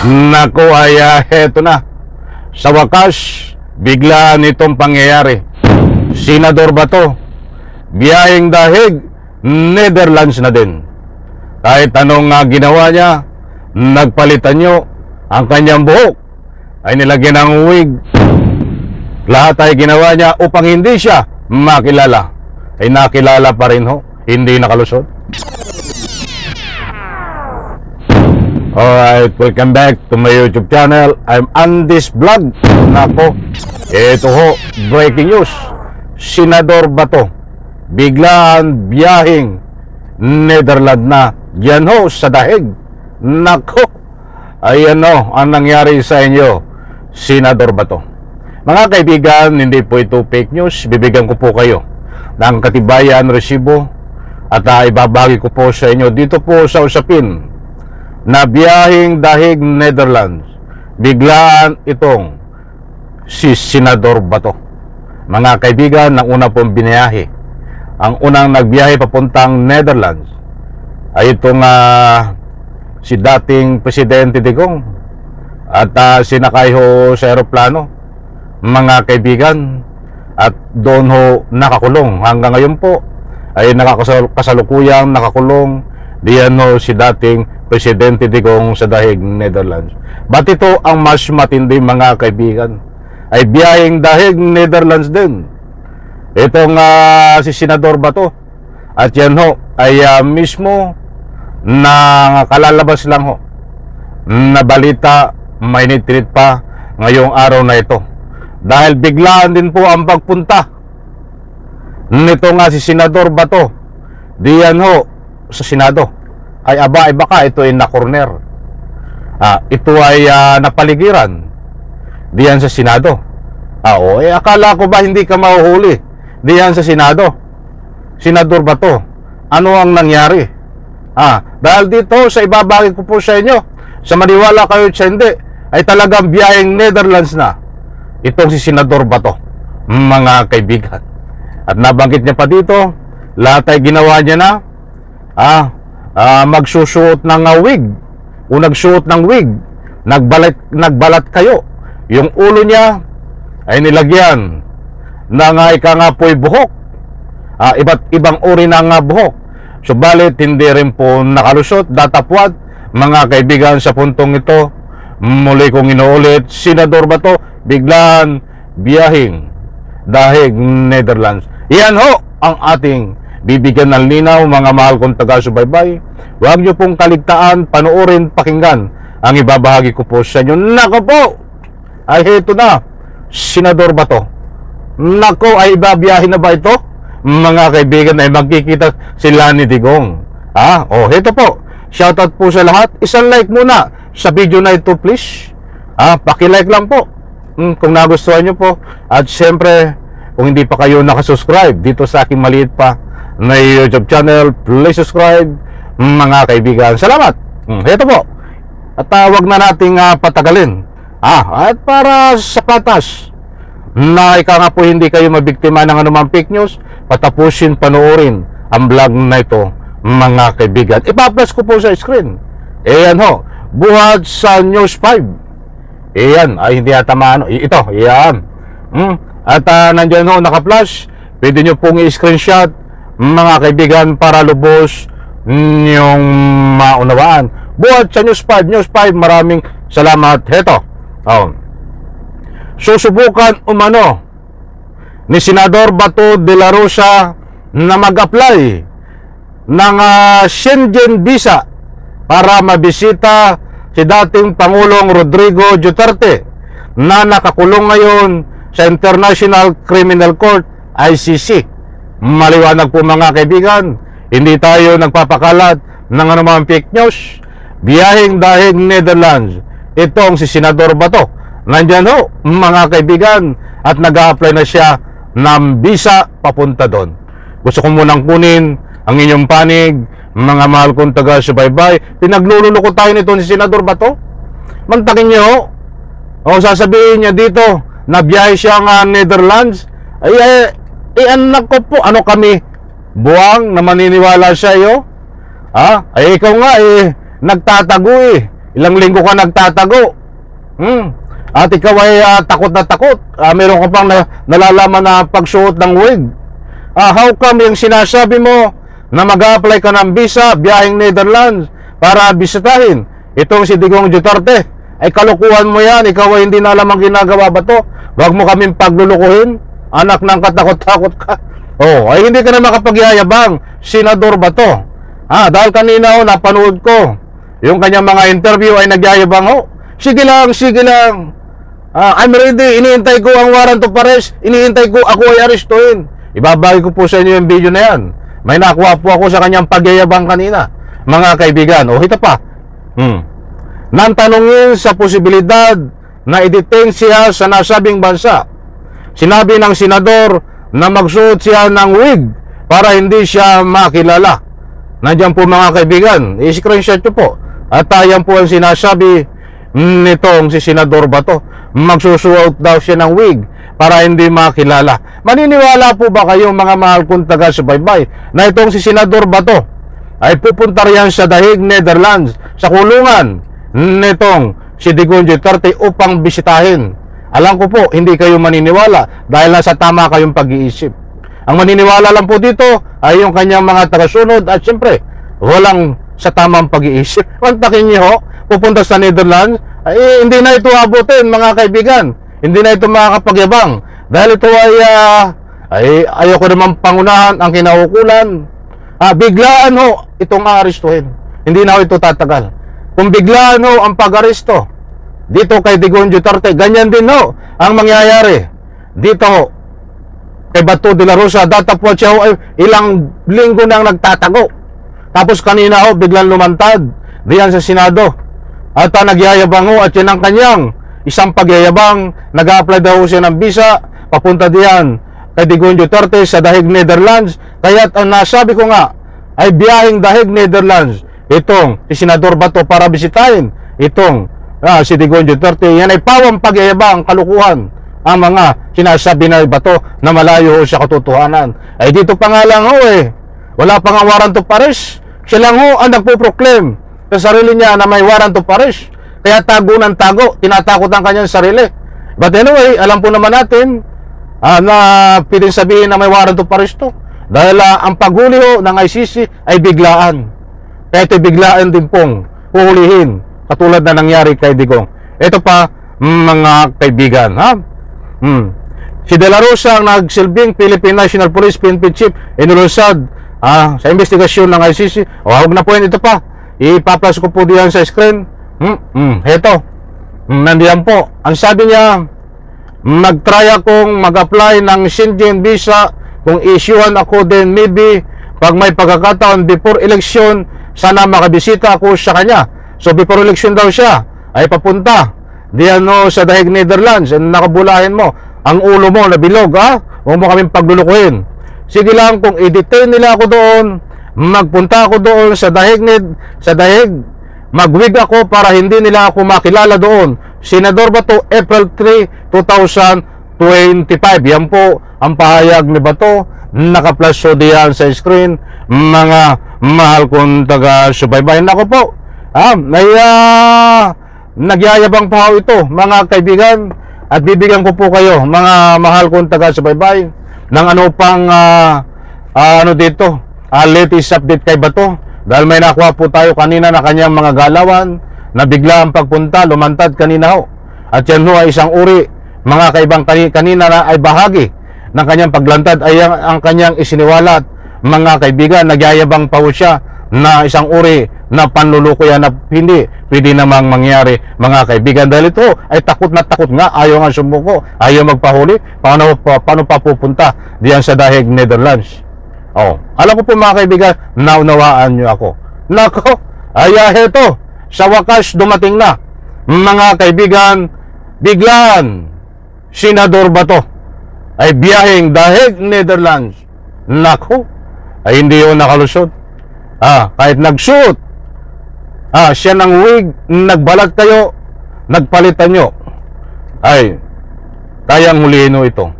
Naku ay heto na. Sa wakas, bigla nitong pangyayari. Senador Bato, biyaheng dahig, Netherlands na din. Kahit anong ginawa niya, nagpalitan nyo ang kanyang buhok, ay nilagyan ng wig. Lahat ay ginawa niya upang hindi siya makilala. Ay nakilala pa rin ho, hindi nakalusot. Alright, welcome back to my YouTube channel. I'm Andy's Vlog. Nako, ito ho, breaking news. Senador Bato, biglaan biyahing Netherlands na. Yan ho, sa dahig. Nako, ayan ho, ang nangyari sa inyo, Senador Bato. Mga kaibigan, hindi po ito fake news. Bibigyan ko po kayo ng katibayan, resibo, at ibabagi ko po sa inyo dito po sa usapin na biyahing dahig Netherlands. Biglaan itong si Senador Bato. Mga kaibigan, ang una pong biniyahe, ang unang nagbiyahe papuntang Netherlands ay itong si dating Presidente Digong at sinakay ho sa aeroplano, mga kaibigan, at doon ho nakakulong. Hanggang ngayon po ay kasalukuyang nakakulong diyan ho si dating Presidente Digong sa dahig Netherlands. Ba't ito ang mas matindi, mga kaibigan? Ay biyaheng dahig Netherlands din itong si Senador Bato. At yan ho ay mismo na kalalabas lang ho na balita, mainit-init pa ngayong araw na ito. Dahil biglaan din po ang pagpunta nito si Senador Bato diyan ho sa Senado. Ay baka ito ay na-corner. Ito ay napaligiran diyan sa Senado. Akala ko ba hindi ka mahuhuli diyan sa Senado, Senador Bato? Ano ang nangyari? Dahil dito sa ibabagi ko po sa inyo, sa maniwala kayo sa hindi, ay talagang biyaheng Netherlands na itong si Senador Bato, mga kaibigan. At nabanggit niya pa dito, lahat ay ginawa niya na magsusuot ng wig, o nagsuot ng wig, nagbalat kayo. Yung ulo niya ay nilagyan ng ikangapoy buhok, iba't ibang uri ng buhok. Subalit hindi rin po nakalusot, datapwat, mga kaibigan. Sa puntong ito, muli kong inuulit, Senador Bato, biglaan biyahing dahig Netherlands. Iyan ho ang ating bibigyan ng linaw, mga mahal kong taga-subaybay. Huwag niyo pong kaligtaan, panoorin, pakinggan ang ibabahagi ko po sa inyo. Nako po, ay heto na, Senador Bato. Nako, ay ibabiyahin na ba ito? Mga kaibigan, ay magkikita sila ni Digong. Heto po, shoutout po sa lahat. Isang like muna sa video na ito, please. Paki-like lang po kung nagustuhan nyo po. At syempre, kung hindi pa kayo nakasubscribe dito sa aking maliit pa na YouTube channel, please subscribe, mga kaibigan. Salamat. Heto po. At wag na nating patagalin. At para sa patas na ika nga po hindi kayo mabiktima ng anumang fake news, patapusin, panoorin ang vlog na ito, mga kaibigan. Ipa-press ko po sa screen. Ayan ho, buhat sa News 5. Ayan, ay hindi ata maano. Ito, ayan. At nandyan ho, naka-flash. Pwede nyo pong i-screenshot, mga kaibigan, para lubos yung maunawaan. Buhat sa News 5. News 5, maraming salamat. Heto. Susubukan umano ni Senador Bato de la Rosa na mag-apply ng Schengen visa para mabisita si dating Pangulong Rodrigo Duterte na nakakulong ngayon sa International Criminal Court, ICC. Maliwanag po, mga kaibigan, hindi tayo nagpapakalat ng anumang fake news. Biyaheng dahig Netherlands itong si Senador Bato. Nandyan ho, mga kaibigan, at nag-a-apply na siya ng visa papunta doon. Gusto ko munang kunin ang inyong panig, mga mahal kong taga-subaybay. Pinaglululoko tayo nito si Senador Bato. Mantakin niyo ho. Sasabihin niya dito na biyahe siya ng Netherlands. Anak ko po, ano kami, buwang na maniniwala sa iyo? Ay ikaw nga nagtatago Ilang linggo ka nagtatago. At ikaw ay takot na takot. Meron ka pang nalalaman na pagsuot ng wig. How come yung sinasabi mo na mag-a-apply ka ng visa, biyaheng Netherlands para bisitahin itong si Digong Duterte? Ay kalukuhan mo yan. Ikaw ay hindi na alam ang ginagawa ba to? Huwag mo kaming paglulukuhin. Anak ng katakot-takot ka. Ay hindi ka na makapagyayabang. Senador ba to? Dahil kanina napanood ko yung kanyang mga interview ay nagyayabang sige lang, sige lang. I'm ready. Iniintay ko ang warrant of arrest. Iniintay ko ako ay arestuhin. Ibabagi ko po sa inyo yung video na yan. May nakuha po ako sa kanyang pagyayabang kanina. Mga kaibigan, ito pa. Nang tanungin sa posibilidad na i-detain siya sa nasabing bansa, sinabi ng senador na magsuot siya ng wig para hindi siya makilala. Nandiyan po mga kaibigan, i-screenshot nyo po. At yan po ang sinasabi nitong si Senador Bato. Magsusuot daw siya ng wig para hindi makilala. Maniniwala po ba kayo mga mahal kong taga-subaybay na itong si Senador Bato ay pupunta riyan sa Dahig, Netherlands, sa kulungan nitong si Digong Duterte upang bisitahin? Alam ko po, hindi kayo maniniwala dahil nasa tama kayong pag-iisip. Ang maniniwala lang po dito ay yung kanyang mga tagasunod at siyempre, walang sa tamang pag-iisip. Pantakin niyo, pupunta sa Netherlands, ay hindi na ito abutin mga kaibigan. Hindi na ito makakapagyabang. Dahil ito ay ayoko naman pangunahan ang kinaukulan. Biglaan itong aarestuhin. Hindi na ito tatagal. Kung biglaan ang pag-aresto dito kay Digong Duterte, ganyan din ang mangyayari dito kay Bato de la Rosa. Datapwat siya ilang linggo nang nagtatago. Tapos kanina biglang lumantad diyan sa Senado at nagyayabang at yan ang kanyang isang pagyayabang. Nag-a-apply daw siya ng visa papunta diyan kay Digong Duterte sa Dahig, Netherlands. Kaya't ang nasabi ko nga ay biyaheng Dahig, Netherlands itong si Senador Bato para bisitahin itong si Digong Duterte. Yan ay pawang pagyayabang, kalukuhan ang mga sinasabi na Bato na malayo sa katotohanan. Ay dito pa nga lang wala pa nga warrant of arrest. Siya lang ang nagpo-proclaim sa sarili niya na may warrant of arrest. Kaya tago ng tago, tinatakot ang kanyang sarili. But anyway, alam po naman natin na pwedeng sabihin na may warrant of arrest to. Dahil ang paghuli ng ICC ay biglaan. Kaya ito biglaan din pong huhulihin katulad na nangyari kay Digong. Ito pa mga kaibigan, si De La Rosa ang nagsilbing Philippine National Police PNP Chief inulunsad sa investigasyon ng ICC. Huwag na po yan, ito pa. Ipa-flash ko po diyan sa screen. Ito. Nandiyan po. Ang sabi niya, mag-try akong mag-apply ng Schengen visa kung issuean ako din maybe pag may pagkakataon before election, sana makabisita ako sa kanya. So before election daw siya ay papunta diyan sa Dahig, Netherlands. Nakabulahin mo ang ulo mo na bilog, huwag mo kaming paglulukuhin. Sige lang, kung i-detain nila ako doon, magpunta ako doon sa Dahig, mag-wig ako para hindi nila ako makilala doon. Senador Bato, April 3, 2025. Yan po ang pahayag ni Bato. Naka-flash diyan sa screen, mga mahal kong taga-subaybayan. Ako po, nagyayabang pa ito, mga kaibigan, at bibigyan ko po kayo, mga mahal kong taga-subaybay, ng ano pang dito, latest update kay Bato. Dahil may nakuha po tayo kanina na kanyang mga galawan na bigla ang pagpunta, lumantad kanina At yan ay isang uri, mga kaibang kanina na ay bahagi ng kanyang paglantad ay ang kanyang isiniwalat. Mga kaibigan, nagyayabang pa siya na isang uri na panluluko yan na hindi pwede namang mangyari, mga kaibigan. Dahil ito ay takot na takot nga, ayaw nga sumuko, ayaw magpahuli. Paano pa pupunta diyan sa Dahig, Netherlands? Alam ko po mga kaibigan, naunawaan nyo ako. Nako, heto, sa wakas dumating na, mga kaibigan, biglaan, Senador Bato ay biyaheng Dahig, Netherlands. Nako, ay hindi yun nakalusot. Kahit nagsuot siya ng wig, nagbalat kayo, nagpalitan nyo, ay kayang hulihin ito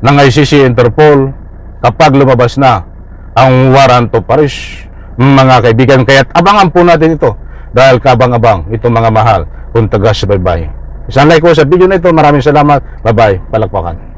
ng ICC Interpol kapag lumabas na ang warrant of arrest, mga kaibigan. Kaya't abangan po natin ito dahil kabang-abang itong mga mahal kung taga-subaybay. Isang like ko sa video na ito. Maraming salamat. Bye-bye. Palakpakan.